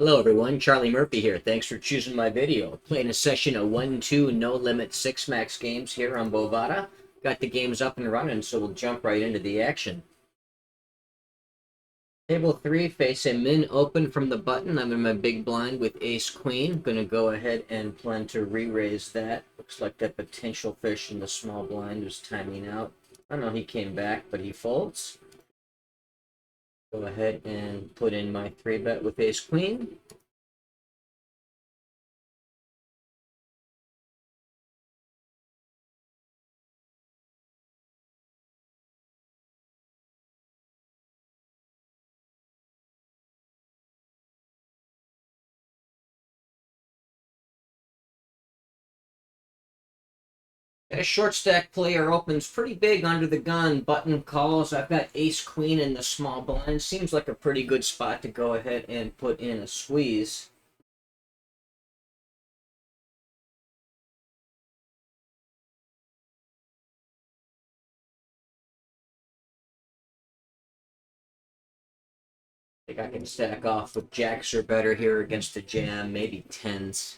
Hello everyone, Charlie Murphy here. Thanks for choosing my video. Playing a session of 1-2 no limit 6 max games here on Bovada. Got the games up and running, so we'll jump right into the action. Table 3, face a min open from the button. I'm in my big blind with ace queen. Gonna go ahead and plan to re-raise that. Looks like that potential fish in the small blind was timing out. I don't know, he came back, but he folds. Go ahead and put in my 3-bet with ace queen. A short stack player opens pretty big under the gun. Button calls. I've got ace queen in the small blind. Seems like a pretty good spot to go ahead and put in a squeeze. I think I can stack off with jacks or better here against a jam, maybe tens.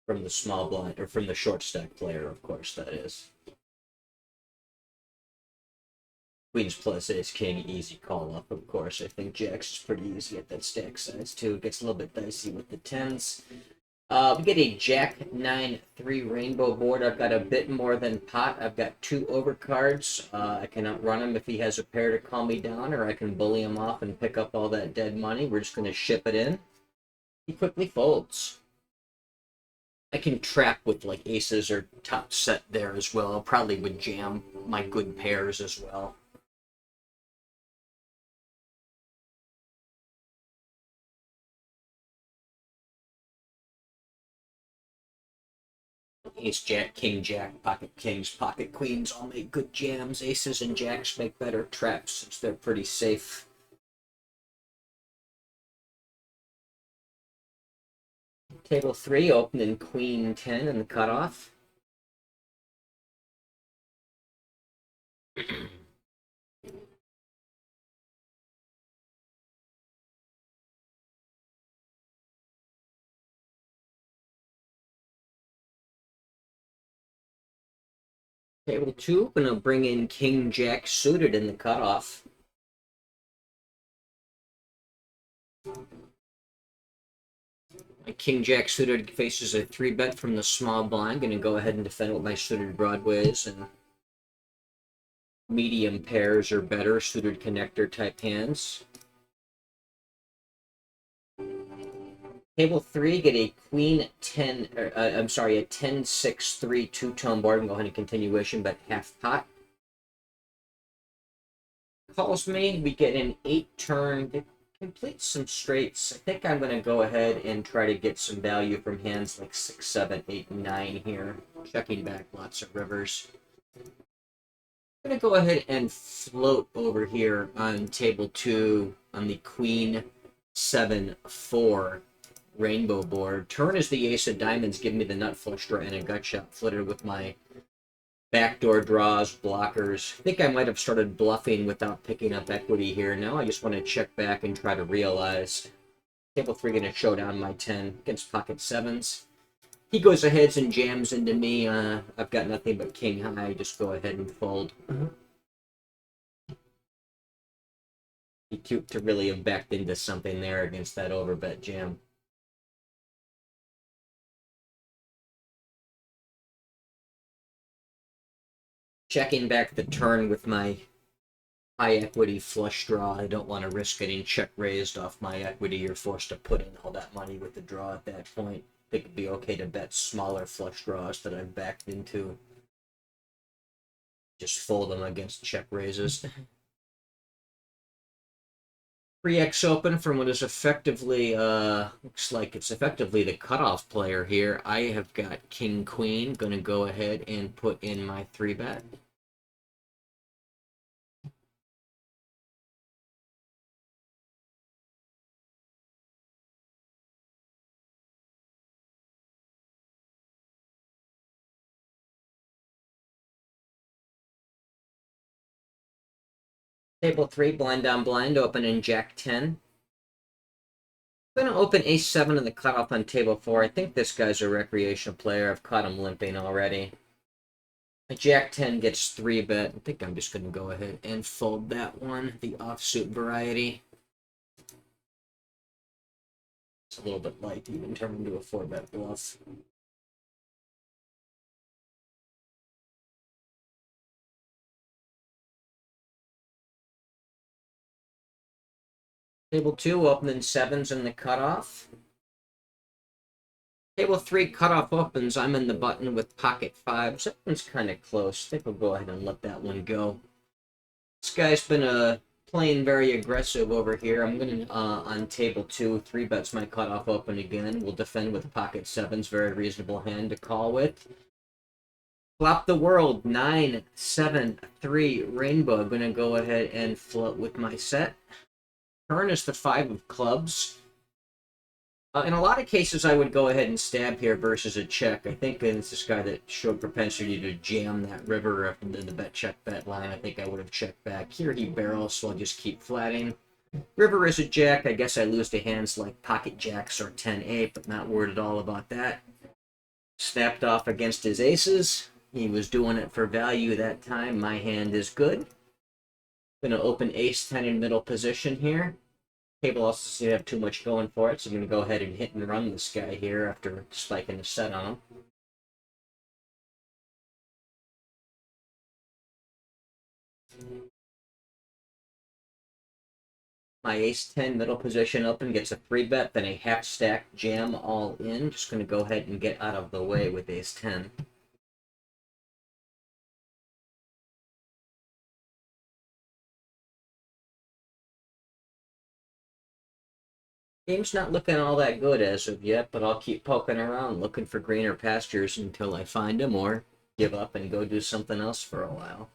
From the small blind, or from the short stack player, of course, that is. Queens plus ace king, easy call up, of course. I think jacks is pretty easy at that stack size, too. It gets a little bit dicey with the tens. We get a Jack 9-3 rainbow board. I've got a bit more than pot. I've got 2 overcards. I can outrun him if he has a pair to calm me down, or I can bully him off and pick up all that dead money. We're just going to ship it in. He quickly folds. I can trap with like aces or top set there as well. I probably would jam my good pairs as well. Ace, jack, king, jack, pocket kings, pocket queens all make good jams. Aces and jacks make better traps since they're pretty safe. Table 3, opening queen 10 in the cutoff. Table 2, gonna bring in king jack suited in the cutoff. My king jack suited faces a 3-bet from the small blind. Gonna go ahead and defend with my suited broadways and medium pairs or better suited connector type hands. Table 3, get a queen 10, I'm sorry, a 10-6-3 two-tone board. I'm going to go ahead and continuation, but half pot. Calls me, we get an 8-turn to complete some straights. I think I'm going to go ahead and try to get some value from hands like 6, 7, 8, 9 here. Checking back lots of rivers. I'm going to go ahead and float over here on table 2 on the queen 7-4 rainbow board. Turn is the ace of diamonds, give me the nut flush draw and a gut shot flitted with my backdoor draws, blockers. I think I might have started bluffing without picking up equity here. Now I just want to check back and try to realize. Table 3 going to show down my 10 against pocket 7s. He goes ahead and jams into me. I've got nothing but king high. Just go ahead and fold. Be cute to really have backed into something there against that overbet jam. Checking back the turn with my high equity flush draw. I don't want to risk getting check raised off my equity or forced to put in all that money with the draw at that point. I think it'd be okay to bet smaller flush draws that I've backed into. Just fold them against check raises. 3x open from what is effectively, looks like it's effectively the cutoff player here. I have got king queen. Gonna go ahead and put in my 3-bet. Table 3, blind on blind, open in Jack 10. I'm going to open Ace 7 in the cutoff on table 4. I think this guy's a recreational player. I've caught him limping already. A Jack 10 gets 3-bet. I think I'm just going to go ahead and fold that one, the offsuit variety. It's a little bit light to even turn into a 4-bet bluff. Table 2, opening 7s in the cutoff. Table 3, cutoff opens. I'm in the button with pocket 5s. That one's kind of close. I think we'll go ahead and let that one go. This guy's been playing very aggressive over here. I'm going to, on table 2, 3-bets my cutoff open again. We'll defend with pocket 7s. Very reasonable hand to call with. Flop the world. 9, 7, 3, rainbow. I'm going to go ahead and float with my set. Turn is the 5 of clubs. In a lot of cases, I would go ahead and stab here versus a check. I think it's this guy that showed propensity to jam that river up into the bet check bet line. I think I would have checked back. Here he barrels, so I'll just keep flatting. River is a jack. I guess I lose to hands like pocket jacks or 10-8, but not worried at all about that. Snapped off against his aces. He was doing it for value that time. My hand is good. Gonna open ace 10 in middle position here. Table also doesn't have too much going for it, so I'm going to go ahead and hit and run this guy here after spiking a set on him. My ace 10 middle position open gets a 3-bet, then a half stack jam all in. Just going to go ahead and get out of the way with ace 10. Game's not looking all that good as of yet, but I'll keep poking around looking for greener pastures until I find them or give up and go do something else for a while.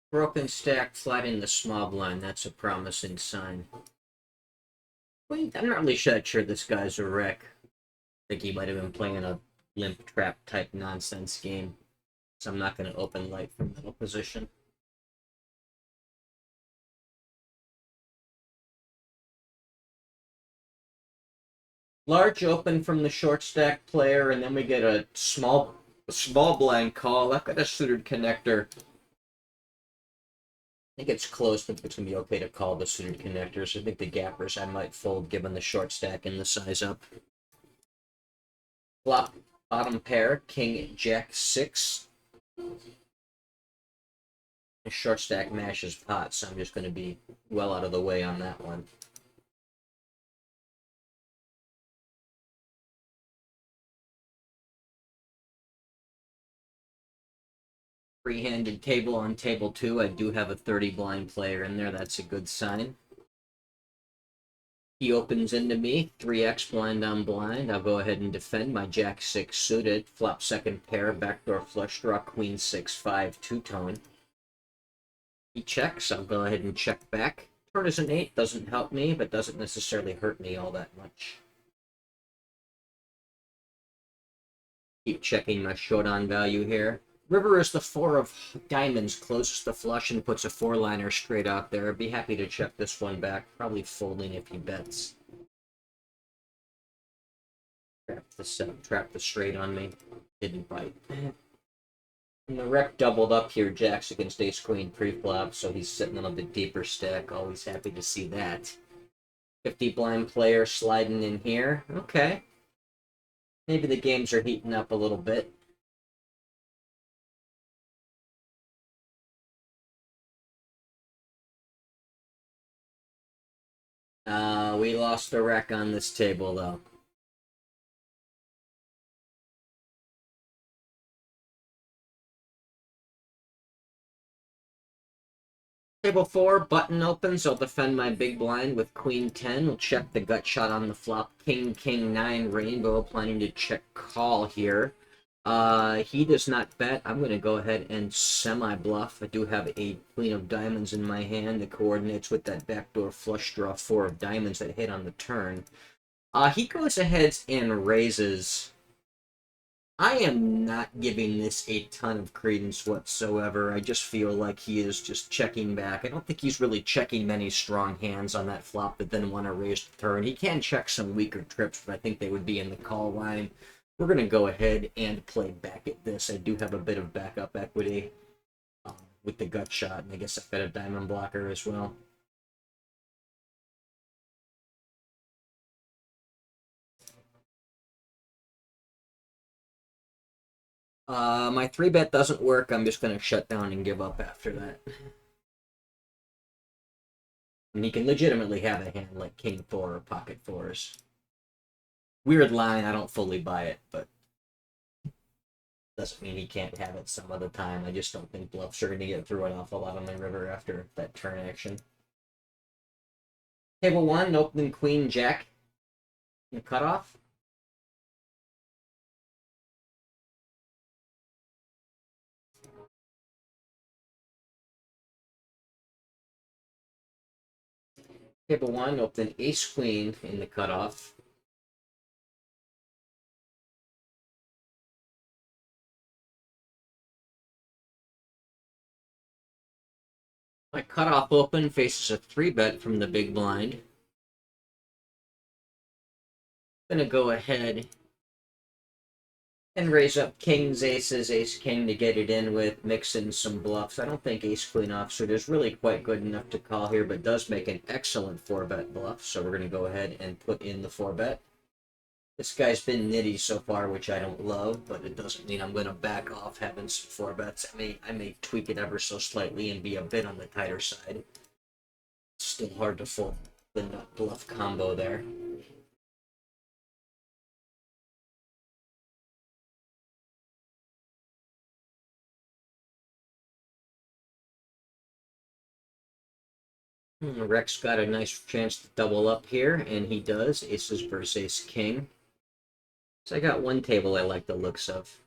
Broken stack, flatting the small blind. That's a promising sign. Wait, I'm not really sure this guy's a wreck. I think he might have been playing a limp trap type nonsense game. So I'm not going to open light from middle position. Large open from the short stack player, and then we get a small blind call. I've got a suited connector. I think it's close, but it's going to be okay to call the suited connectors. I think the gappers I might fold given the short stack and the size up. Flop bottom pair, king, jack, 6. The short stack mashes pot, so I'm just going to be well out of the way on that one. Free-handed table on table 2. I do have a 30 blind player in there. That's a good sign. He opens into me, 3x blind on blind. I'll go ahead and defend my jack 6 suited, flop second pair, backdoor flush draw, queen 6-5 two-tone. He checks, I'll go ahead and check back. Turn is an 8, doesn't help me, but doesn't necessarily hurt me all that much. Keep checking my showdown value here. River is the 4 of diamonds, closes the flush and puts a 4-liner straight out there. I'd be happy to check this one back, probably folding if he bets. Trap the straight on me. Didn't bite. And the rec doubled up here, jacks against ace queen pre-flop, so he's sitting on a bit deeper stack. Always happy to see that. 50 blind player sliding in here. Okay. Maybe the games are heating up a little bit. We lost a rec on this table, though. Table 4, button opens. I'll defend my big blind with queen 10. We'll check the gut shot on the flop. King, king 9, rainbow. Planning to check call here. He does not bet. I'm going to go ahead and semi-bluff. I do have a queen of diamonds in my hand. The coordinates with that backdoor flush draw 4 of diamonds that hit on the turn. He goes ahead and raises. I am not giving this a ton of credence whatsoever. I just feel like he is just checking back. I don't think he's really checking many strong hands on that flop that then want to raise the turn. He can check some weaker trips, but I think they would be in the call line. We're going to go ahead and play back at this. I do have a bit of backup equity with the gut shot, and I guess I've got a diamond blocker as well. My 3-bet doesn't work. I'm just going to shut down and give up after that. And he can legitimately have a hand like king 4 or pocket 4s. Weird line, I don't fully buy it, but doesn't mean he can't have it some other time. I just don't think bluffs are going to get through an awful lot on the river after that turn action. Table 1, opening queen jack. The cutoff. Table 1, open ace queen in the cutoff. My cutoff open faces a 3-bet from the big blind. I'm going to go ahead and raise up kings, aces, ace, king to get it in with, mix in some bluffs. I don't think ace, queen offsuit is really quite good enough to call here, but does make an excellent 4-bet bluff. So we're going to go ahead and put in the 4-bet. This guy's been nitty so far, which I don't love, but it doesn't mean I'm going to back off having some 4-bets. I may tweak it ever so slightly and be a bit on the tighter side. It's still hard to fold the nut bluff combo there. Rex got a nice chance to double up here, and he does. Aces versus ace king. So I got one table I like the looks of.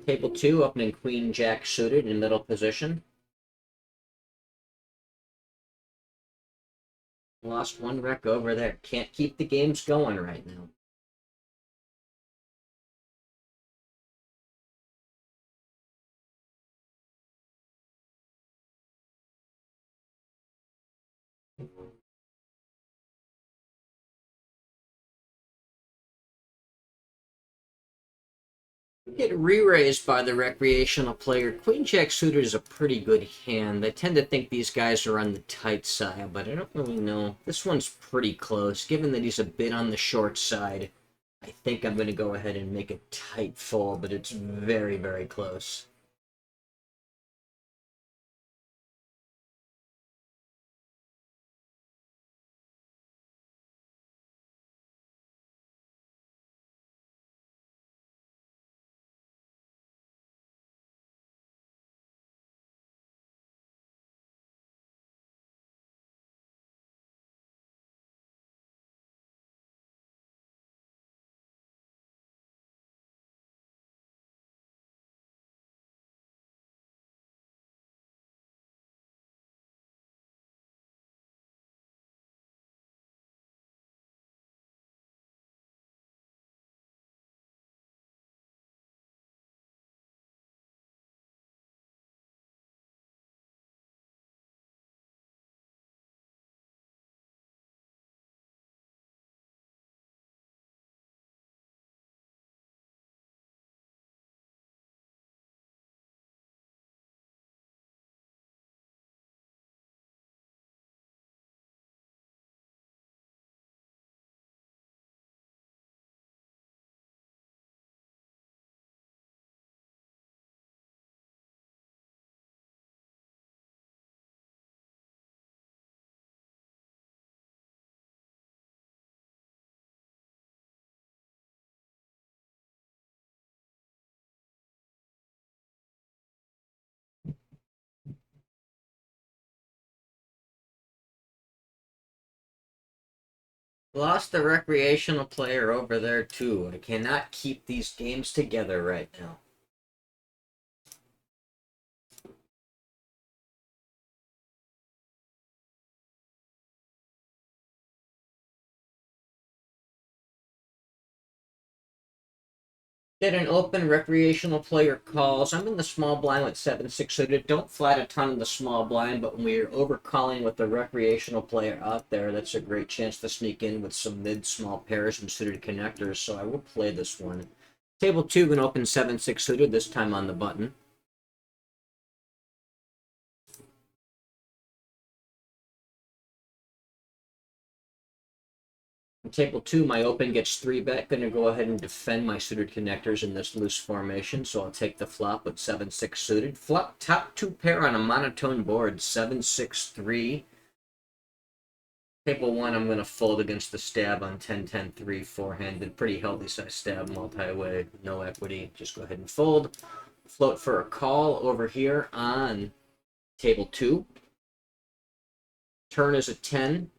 Table 2, opening queen jack suited in middle position. Lost one rec over there. Can't keep the games going right now. Get re-raised by the recreational player. Queen jack suited is a pretty good hand. I tend to think these guys are on the tight side, but I don't really know. This one's pretty close. Given that he's a bit on the short side, I think I'm going to go ahead and make a tight fold, but it's very, very close. Lost the recreational player over there too. I cannot keep these games together right now. Did an open recreational player calls. I'm in the small blind with 7-6 suited. Don't flat a ton in the small blind, but when we're overcalling with the recreational player out there, that's a great chance to sneak in with some mid-small pairs and suited connectors, so I will play this one. Table 2 can open 7-6 suited, this time on the button. In table 2, my open gets 3-bet. Going to go ahead and defend my suited connectors in this loose formation, so I'll take the flop with 7-6 suited. Flop top 2 pair on a monotone board, 7-6-3. Table 1, I'm going to fold against the stab on 10-10-3, four-handed. Pretty healthy size stab, multi-way, no equity. Just go ahead and fold. Float for a call over here on table 2. Turn is a 10.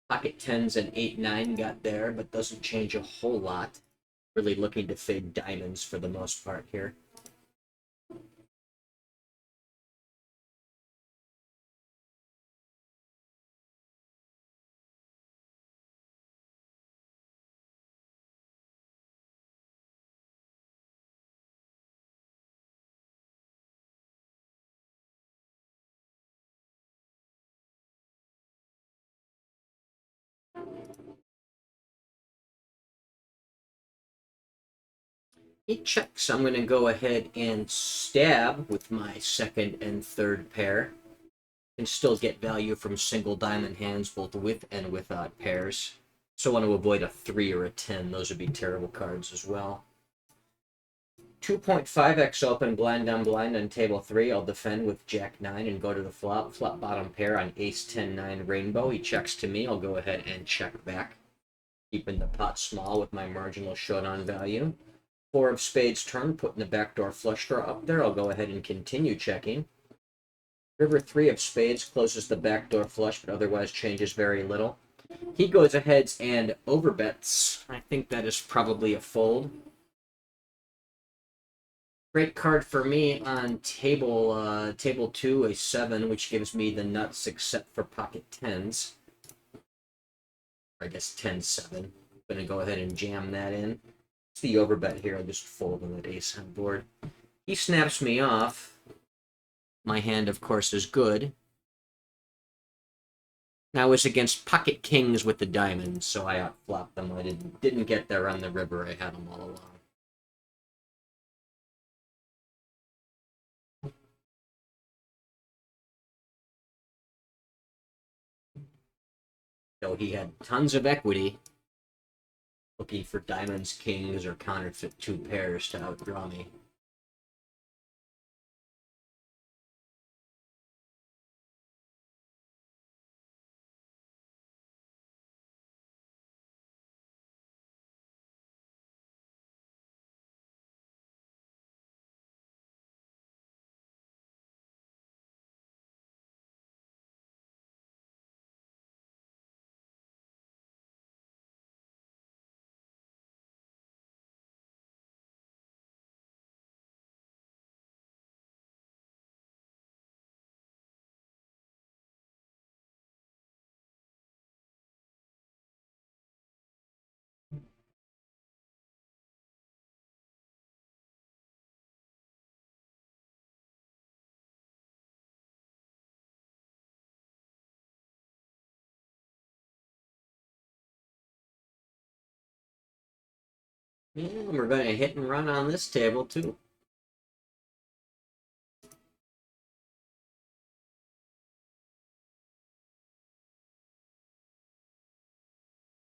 Pocket 10s and 8-9 got there, but doesn't change a whole lot. Really looking to fade diamonds for the most part here. He checks. I'm going to go ahead and stab with my second and third pair. And still get value from single diamond hands, both with and without pairs. So I want to avoid a 3 or a 10. Those would be terrible cards as well. 2.5x open blind on blind on table 3. I'll defend with Jack 9 and go to the flop. Flop bottom pair on Ace 10-9 rainbow. He checks to me. I'll go ahead and check back. Keeping the pot small with my marginal showdown value. 4 of spades turn, putting the backdoor flush draw up there. I'll go ahead and continue checking. River 3 of spades closes the backdoor flush, but otherwise changes very little. He goes ahead and overbets. I think that is probably a fold. Great card for me on table 2, a 7, which gives me the nuts except for pocket 10s. I guess 10-7. I'm going to go ahead and jam that in. It's the overbet here. I just fold on that ace on board. He snaps me off. My hand, of course, is good. Now it's against pocket kings with the diamonds, so I outflopped them. I didn't get there on the river. I had them all along. So he had tons of equity, looking for diamonds, kings, or counterfeit 2 pairs to outdraw me. And we're going to hit and run on this table, too.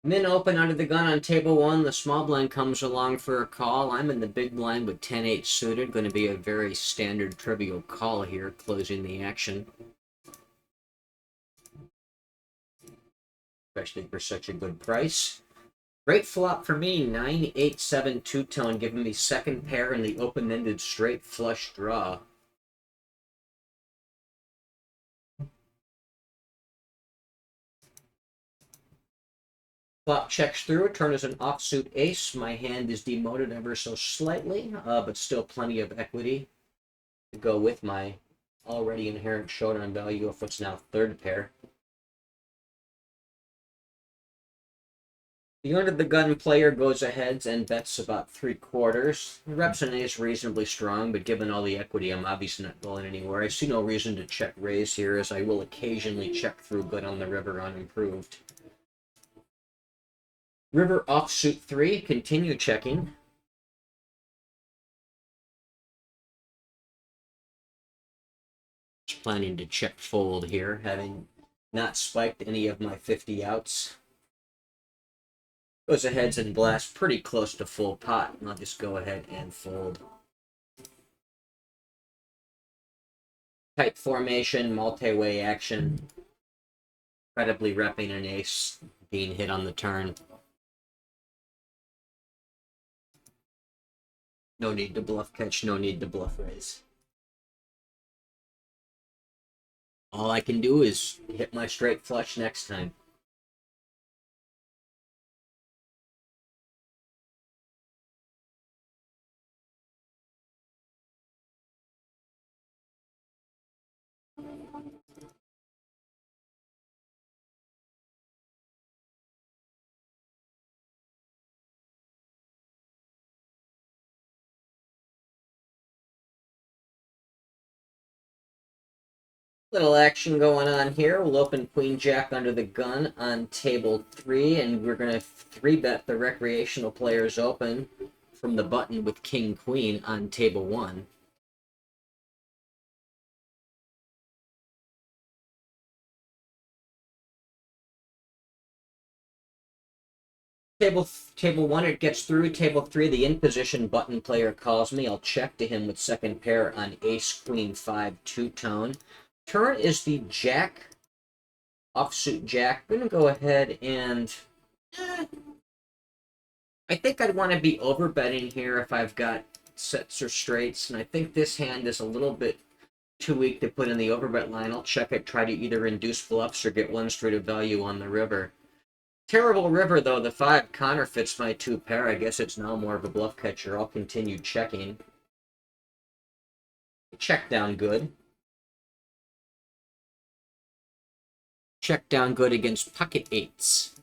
Min open under the gun on table 1. The small blind comes along for a call. I'm in the big blind with 10-8 suited. Going to be a very standard trivial call here, closing the action. Especially for such a good price. Great flop for me, 9-8-7 two-tone, giving me second pair in the open-ended straight flush draw. Flop checks through. Turn is an offsuit ace. My hand is demoted ever so slightly, but still plenty of equity to go with my already inherent showdown value of what's now third pair. The under the gun player goes ahead and bets about 3/4. The reps and ace reasonably strong, but given all the equity, I'm obviously not going anywhere. I see no reason to check raise here, as I will occasionally check through good on the river unimproved. River offsuit 3, continue checking. Just planning to check fold here, having not spiked any of my 50 outs. Goes ahead and blasts pretty close to full pot, and I'll just go ahead and fold. Tight formation, multi-way action. Incredibly repping an ace being hit on the turn. No need to bluff catch, no need to bluff raise. All I can do is hit my straight flush next time. Little action going on here. We'll open Queen Jack under the gun on table 3, and we're going to 3-bet the recreational players open from the button with King Queen on table 1. Table 1, it gets through. Table 3, the in position button player calls me. I'll check to him with second pair on ace queen 5 two-tone. Turn is the jack, offsuit jack. I'm gonna go ahead and I think I'd want to be overbetting here if I've got sets or straights, and I think this hand is a little bit too weak to put in the overbet line. I'll check it, try to either induce bluffs or get one straight of value on the river. Terrible river, though. The 5 counterfeits my 2 pair. I guess it's now more of a bluff catcher. I'll continue checking. Check down good. Check down good against pocket 8s.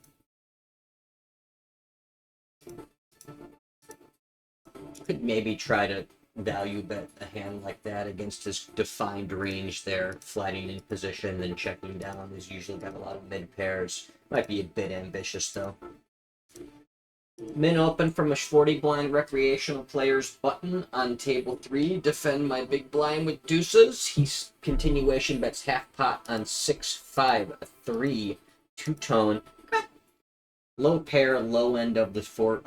Could maybe try to value bet a hand like that against his defined range there. Flatting in position and checking down. He's usually got a lot of mid pairs. Might be a bit ambitious, though. Min open from a 40 blind recreational player's button on table 3. Defend my big blind with deuces. He's continuation bets half pot on 6-5-3 two-tone. Low pair, low end of the four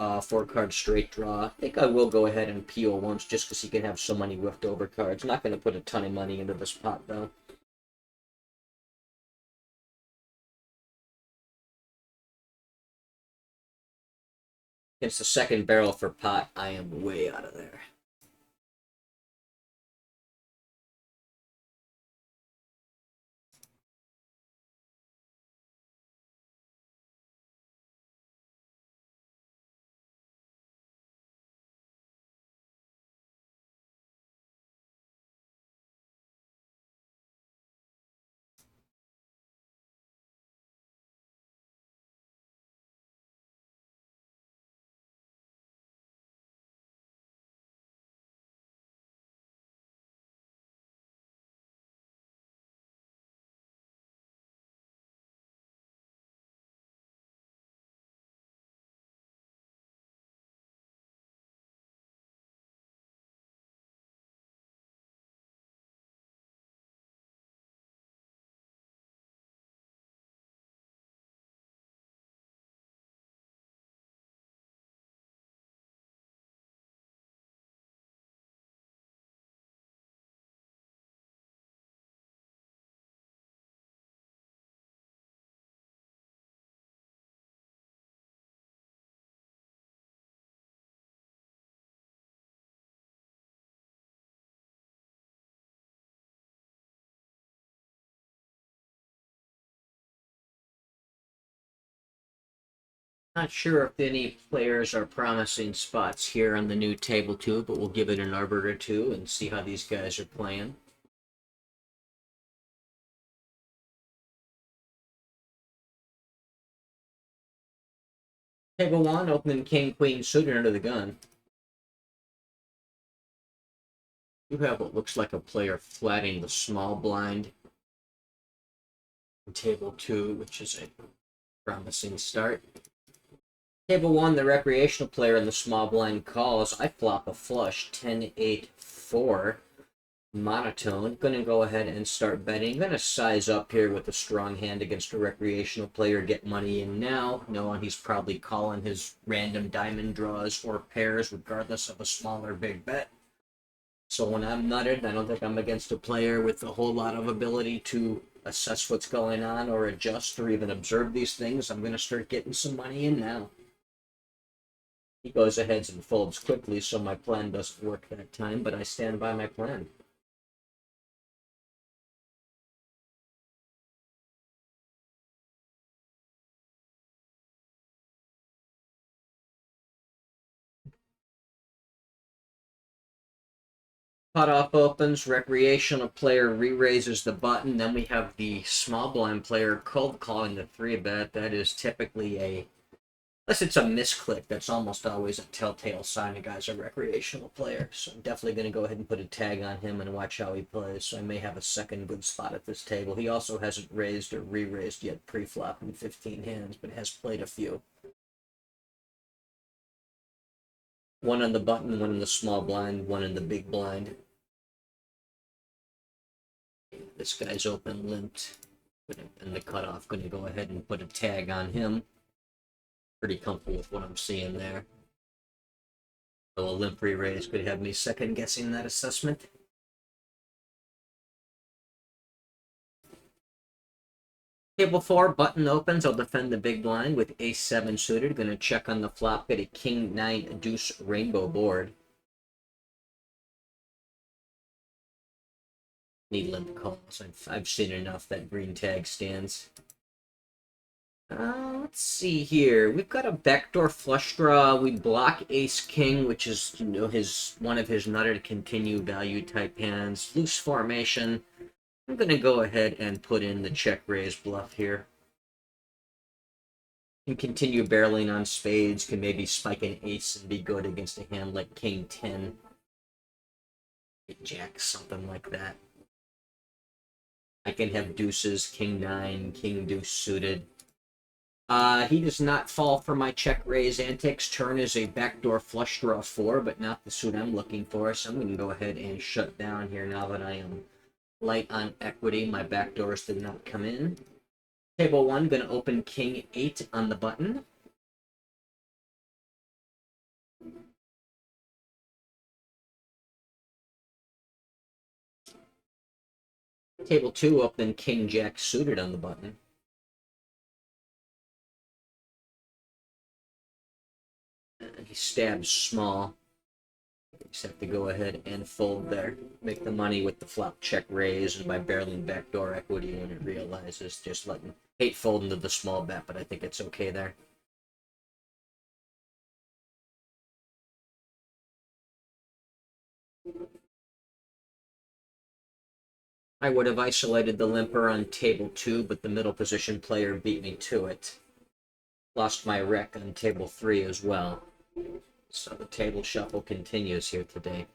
card straight draw. I think I will go ahead and peel once just because he can have so many whiffed over cards. Not going to put a ton of money into this pot, though. It's the second barrel for pot. I am way out of there. Not sure if any players are promising spots here on the new table too, but we'll give it an arbor or two and see how these guys are playing. Table one, opening king, queen suited under the gun. You have what looks like a player flatting the small blind. Table two, which is a promising start. Table one, the recreational player in the small blind calls. I flop a flush, 10-8-4. Monotone. Going to go ahead and start betting. Going to size up here with a strong hand against a recreational player. Get money in now, knowing he's probably calling his random diamond draws or pairs, regardless of a small or big bet. So when I'm nutted, I don't think I'm against a player with a whole lot of ability to assess what's going on or adjust or even observe these things. I'm going to start getting some money in now. He goes ahead and folds quickly, so my plan doesn't work that time, but I stand by my plan. Cutoff opens, recreational player re-raises the button, then we have the small blind player cold calling the 3-bet. That is typically unless it's a misclick, that's almost always a telltale sign a guy's a recreational player. So I'm definitely going to go ahead and put a tag on him and watch how he plays. So I may have a second good spot at this table. He also hasn't raised or re-raised yet pre-flop in 15 hands, but has played a few. One on the button, one in the small blind, one in the big blind. This guy's open limped. And the cutoff, going to go ahead and put a tag on him. Pretty comfortable with what I'm seeing there. So a limp re-raise could have me second guessing that assessment. Table 4, button opens. I'll defend the big blind with ace-7 suited. Going to check on the flop. Get a king-9 deuce rainbow board. Need limp calls. I've seen enough that green tag stands. Let's see here. We've got a backdoor flush draw. We block ace-king, which is, one of his nutter to continue value type hands. Loose formation. I'm going to go ahead and put in the check raise bluff here. Can continue barreling on spades, can maybe spike an ace and be good against a hand like king 10. Jack, something like that. I can have deuces, king 9, king deuce suited. He does not fall for my check raise antics. Turn is a backdoor flush draw 4, but not the suit I'm looking for, so I'm going to go ahead and shut down here now that I am light on equity. My backdoors did not come in. Table 1, going to open king 8 on the button. Table 2, open king jack suited on the button. And he stabs small. Just have to go ahead and fold there. Make the money with the flop check raise and by barreling backdoor equity when it realizes. Just letting hate fold into the small bet, but I think it's okay there. I would have isolated the limper on table 2, but the middle position player beat me to it. Lost my rec on table 3 as well. So the table shuffle continues here today.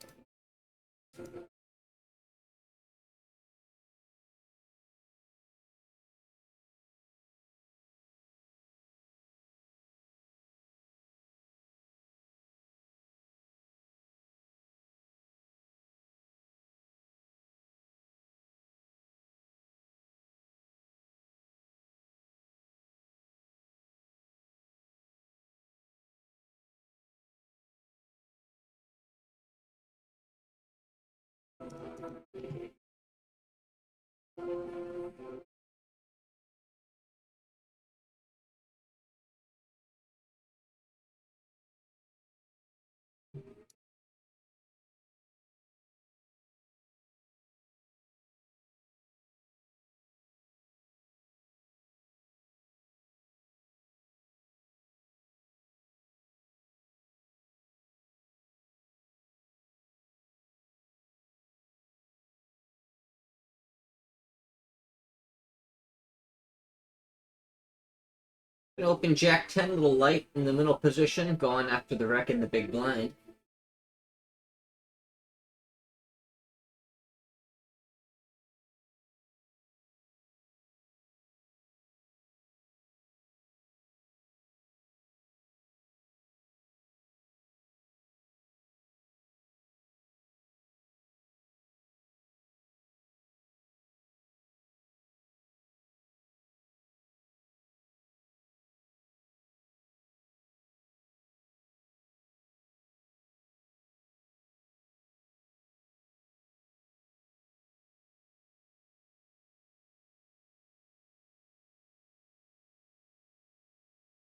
Gonna open Jack 10, little light in the middle position, going after the wreck in the big blind.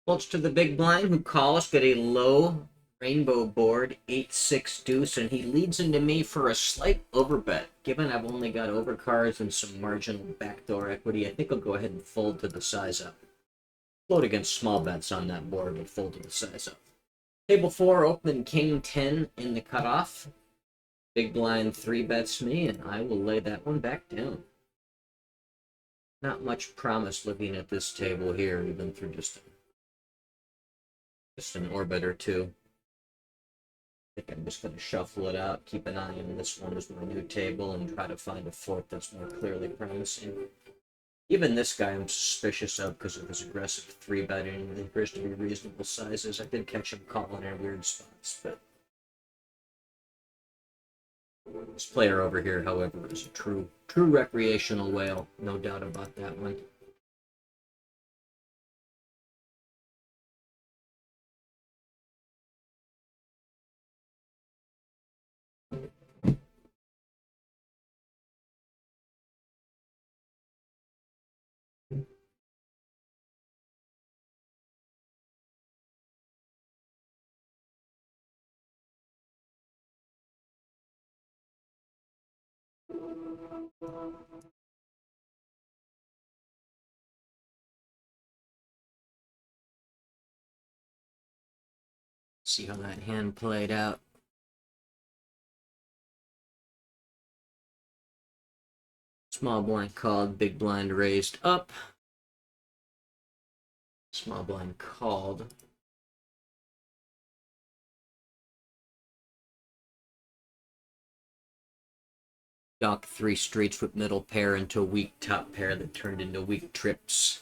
Folks to the big blind who calls get a low rainbow board, 8-6 deuce, and he leads into me for a slight overbet. Given I've only got overcards and some marginal backdoor equity, I think I'll go ahead and fold to the size up. Float against small bets on that board, but fold to the size up. Table 4, open king 10 in the cutoff. Big blind 3 bets me, and I will lay that one back down. Not much promise looking at this table here, even through just an orbit or two. I think I'm just going to shuffle it out, keep an eye on this one as my new table, and try to find a fourth that's more clearly promising. Even this guy I'm suspicious of because of his aggressive 3-betting. He appears to be reasonable sizes. I did catch him calling in weird spots, but this player over here, however, is a true recreational whale. No doubt about that one. See how that hand played out. Small blind called, big blind raised up. Small blind called. Dock 3 straight foot middle pair into a weak top pair that turned into weak trips.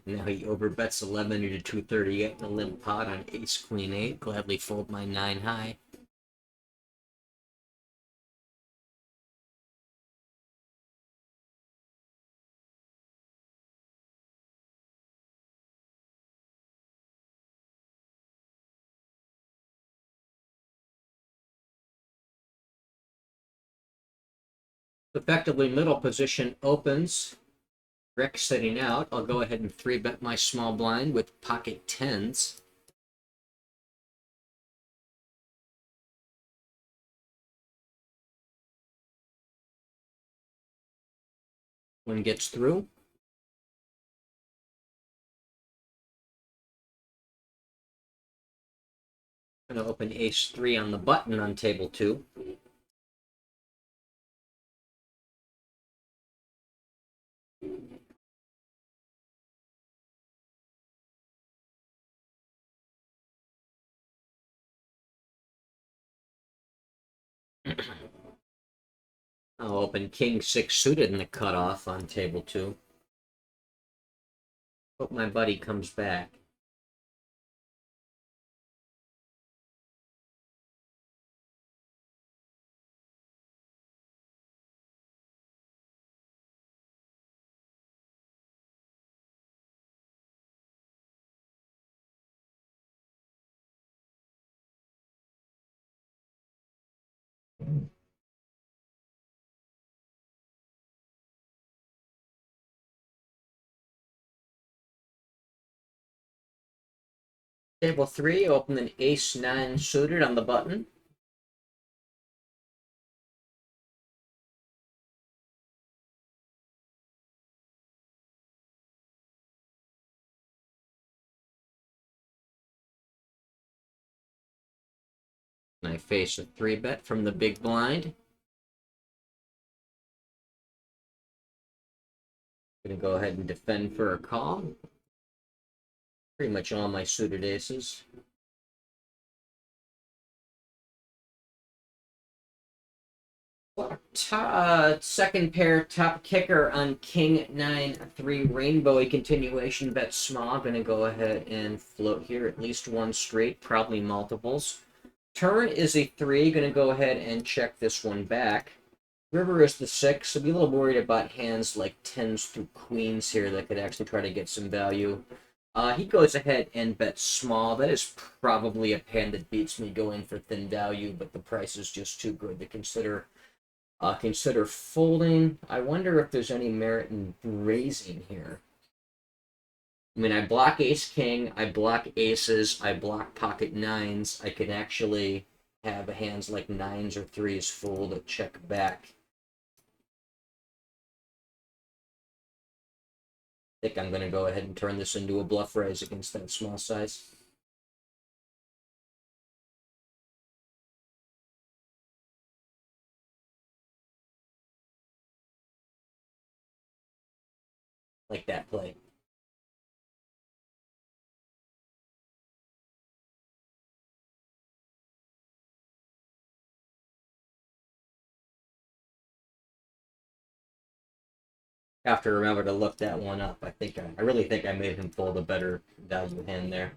Now he overbets 11 to 238 in a limp pot on ace queen 8. Gladly fold my 9 high. Effectively middle position opens. Rick sitting out. I'll go ahead and 3-bet my small blind with pocket 10s. One gets through. I'm going to open ace 3 on the button on table 2. I'll open king 6 suited in the cutoff on table 2. Hope my buddy comes back. Table 3, open an ace 9 suited on the button. And I face a 3-bet from the big blind. Gonna go ahead and defend for a call. Pretty much all my suited aces. Second pair, top kicker on King 9-3 Rainbow. A continuation bet small. Gonna go ahead and float here. At least one straight, probably multiples. Turn is a 3. Gonna go ahead and check this one back. River is the 6. So be a little worried about hands like 10s through queens here that could actually try to get some value. He goes ahead and bets small. That is probably a hand that beats me going for thin value, but the price is just too good to consider. Consider folding. I wonder if there's any merit in raising here. I mean, I block ace-king, I block aces, I block pocket nines. I could actually have hands like nines or threes fold a check back. I think I'm going to go ahead and turn this into a bluff raise against that small size. Like that play. Have to remember to look that one up. I really think I made him fold a better value hand there.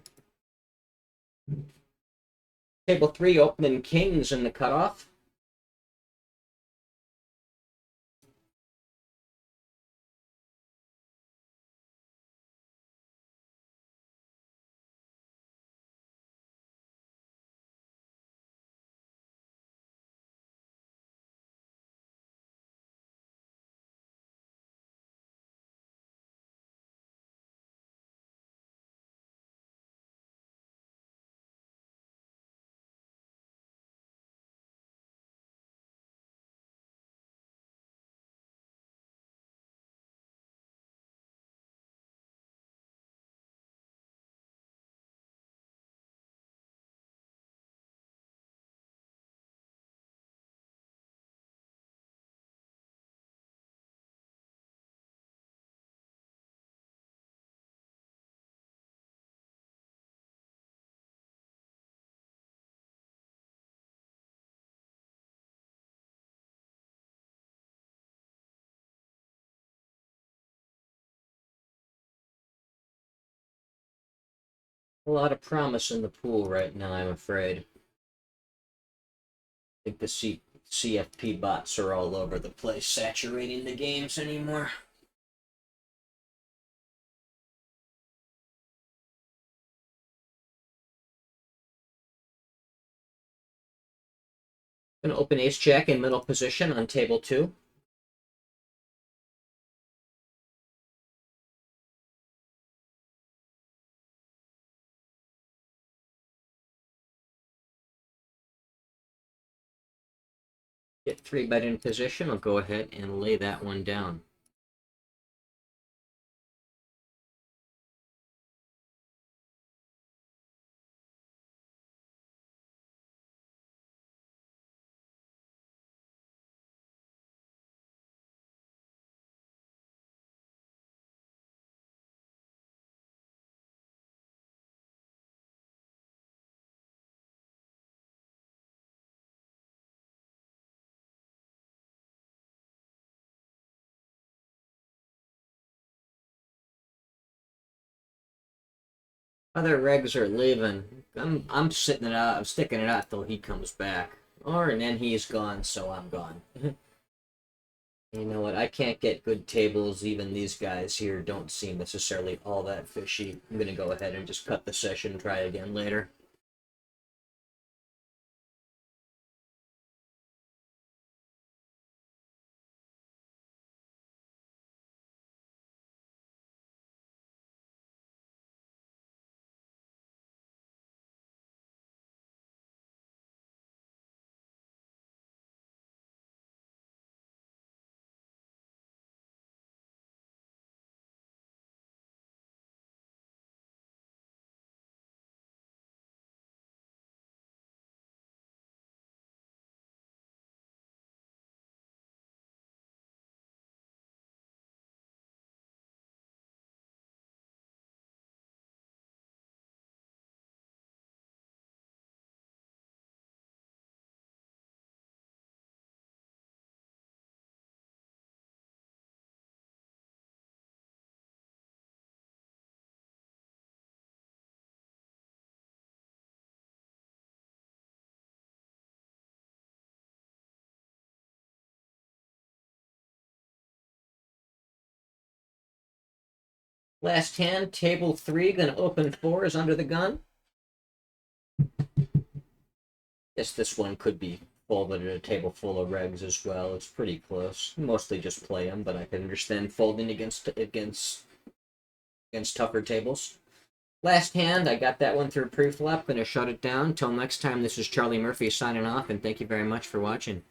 Table 3, opening kings in the cutoff. A lot of promise in the pool right now, I'm afraid. I think the CFP bots are all over the place, saturating the games anymore. Gonna open ace jack in middle position on table 2. Get 3-bet in position. I'll go ahead and lay that one down. Other regs are leaving. I'm sitting it out. I'm sticking it out till he comes back. And then he's gone, so I'm gone. You know what? I can't get good tables. Even these guys here don't seem necessarily all that fishy. I'm gonna go ahead and just cut the session, try again later. Last hand, table 3, gonna open 4 is under the gun. Guess this one could be folded at a table full of regs as well. It's pretty close. Mostly just play them, but I can understand folding against tougher tables. Last hand, I got that one through pre-flop. Gonna shut it down. Till next time, this is Charlie Murphy signing off, and thank you very much for watching.